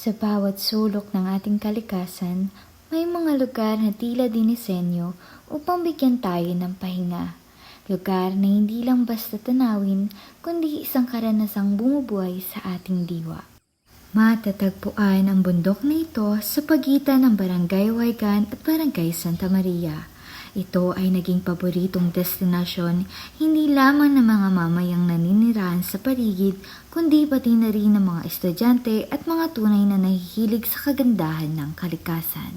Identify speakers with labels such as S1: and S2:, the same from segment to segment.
S1: Sa bawat sulok ng ating kalikasan, may mga lugar na tila dinisenyo upang bigyan tayo ng pahinga. Lugar na hindi lang basta tanawin, kundi isang karanasang bumubuhay sa ating diwa. Matatagpuan ang bundok na ito sa pagitan ng Barangay Huaygan at Barangay Santa Maria. Ito ay naging paboritong destinasyon hindi lamang ng mga mamayang naninirahan sa paligid, kundi pati na rin ng mga estudyante at mga tunay na nahihilig sa kagandahan ng kalikasan.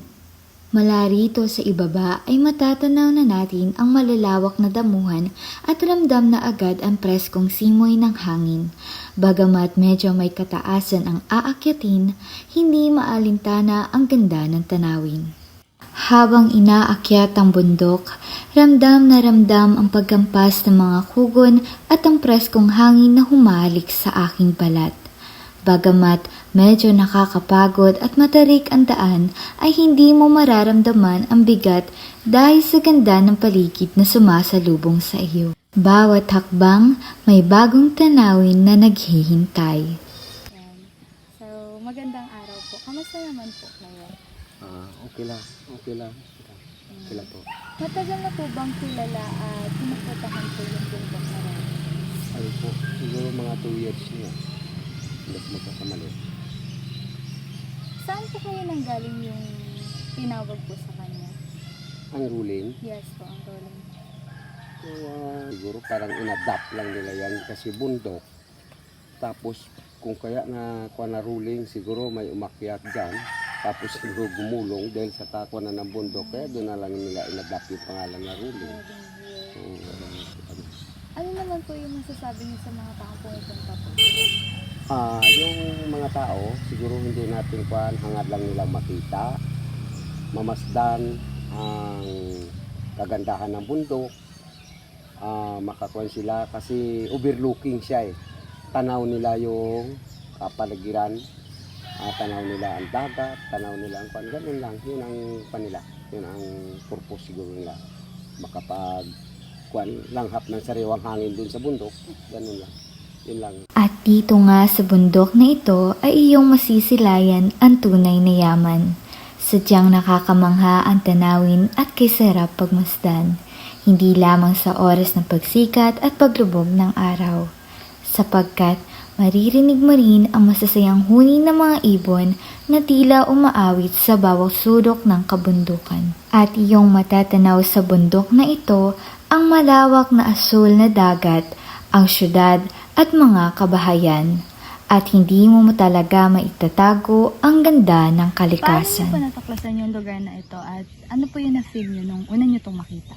S1: Mula rito sa ibaba ay matatanaw na natin ang malalawak na damuhan at ramdam na agad ang preskong simoy ng hangin. Bagamat medyo may kataasan ang aakyatin, hindi maalintana ang ganda ng tanawin. Habang inaakyat ang bundok, ramdam na ramdam ang pagkampas ng mga kugon at ang preskong hangin na humahalik sa aking balat. Bagamat medyo nakakapagod at matarik ang daan, ay hindi mo mararamdaman ang bigat dahil sa ganda ng paligid na sumasalubong sa iyo. Bawat hakbang may bagong tanawin na naghihintay.
S2: So, magandang araw po. Kamusta naman po ngayon?
S3: Okay lang. Okay lang po.
S2: Matagal na po bang kilala at pinupuntahan po yung bundok na rin?
S3: Ano po, siguro mga 2 years niya. Hindi ko magkakamali.
S2: Saan po kayo nanggaling yung tinawag po sa kanya?
S3: Ang ruling,
S2: Yes po, ang rolling.
S3: siguro parang inadapt lang nila yan kasi bundok. Tapos kung kaya na kuha na ruling, siguro may umakyat dyan. Tapos siguro gumulong dahil sa takwa na ng bundok. Kaya doon na lang nila inadapt yung pangalan na ruling.
S2: Ano naman po yung masasabi niyo sa mga taong pumupunta po?
S3: Yung mga tao, siguro hindi natin hangad lang nila makita, mamasdan ang kagandahan ng bundok, makakuha sila kasi overlooking siya eh. Tanaw nila yung paligiran, tanaw nila ang dagat, tanaw nila ang ganun lang, yun ang panila, yun ang purpose siguro nila. Makapag langhap ng sariwang hangin dun sa bundok, ganun lang. Yun lang.
S1: At dito nga sa bundok na ito ay iyong masisilayan ang tunay na yaman. Sadyang nakakamangha ang tanawin at kaysarap pagmasdan, hindi lamang sa oras ng pagsikat at paglubog ng araw, sapagkat maririnig mo rin ang masasayang huni ng mga ibon na tila umaawit sa bawat sulok ng kabundukan. At iyong matatanaw sa bundok na ito ang malawak na asul na dagat, ang syudad at mga kabahayan. At hindi mo talaga maitatago ang ganda ng kalikasan.
S2: Paano niyo po natuklasan yung lugar na ito at ano po yung na-feel niyo nung una niyo itong makita?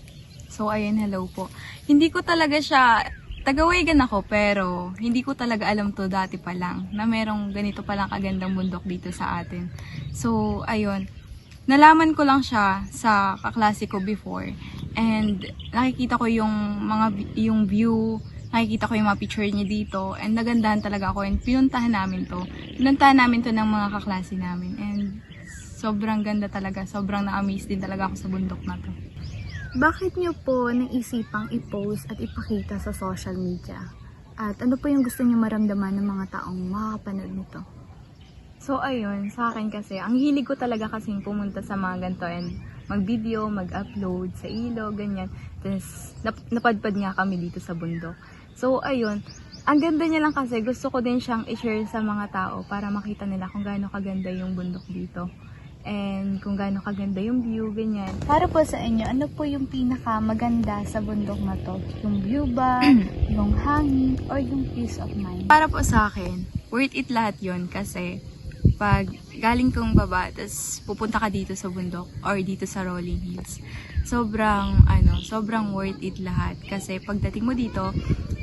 S4: So, ayun, hello po. Hindi ko talaga siya, taga-Huaygan ako, pero hindi ko talaga alam to dati pa lang, na merong ganito palang kagandang bundok dito sa atin. So, ayun, nalaman ko lang siya sa kaklase ko before, and nakikita ko yung view, nakikita ko yung mga picture niya dito, and nagandahan talaga ako, and pinuntahan namin to ng mga kaklase namin, and sobrang ganda talaga, sobrang na-amaze din talaga ako sa bundok na to.
S2: Bakit niyo po naisipang i-post at ipakita sa social media? At ano po yung gusto niyo maramdaman ng mga taong makakapanood nito?
S4: So ayun, sa akin kasi, ang hilig ko talaga kasing pumunta sa mga ganito and mag-video, mag-upload sa ilog, ganyan. Tapos napadpad nga kami dito sa bundok. So ayun, ang ganda niya lang kasi gusto ko din siyang i-share sa mga tao para makita nila kung gaano kaganda yung bundok dito. And kung gaano kaganda yung view, ganyan.
S2: Para po sa inyo, ano po yung pinaka maganda sa bundok na to? Yung view ba, yung hangin, or yung peace of mind?
S4: Para po sa akin, worth it lahat yon kasi pag galing kong baba, tapos pupunta ka dito sa bundok or dito sa rolling hills, sobrang worth it lahat. Kasi pagdating mo dito,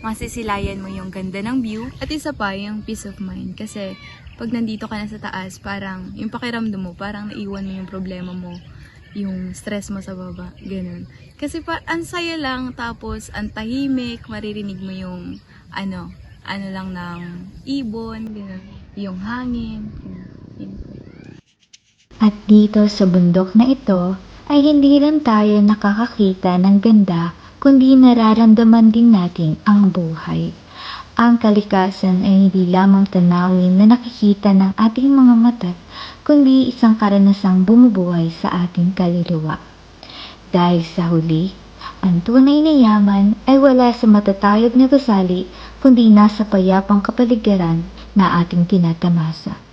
S4: masisilayan mo yung ganda ng view at isa pa yung peace of mind. Kasi pag nandito ka na sa taas, parang yung pakiramdam mo, parang naiwan mo yung problema mo, yung stress mo sa baba, ganun. Kasi ang saya lang, tapos ang tahimik, maririnig mo yung ano lang ng ibon, ganun, yung hangin, yun.
S1: At dito sa bundok na ito ay hindi lang tayo nakakakita ng ganda, kundi nararamdaman din natin ang buhay. Ang kalikasan ay hindi lamang tanawin na nakikita ng ating mga mata, kundi isang karanasang bumubuhay sa ating kaluluwa. Dahil sa huli, ang tunay na yaman ay wala sa matatayog na gusali, kundi nasa payapang kapaligiran na ating tinatamasa.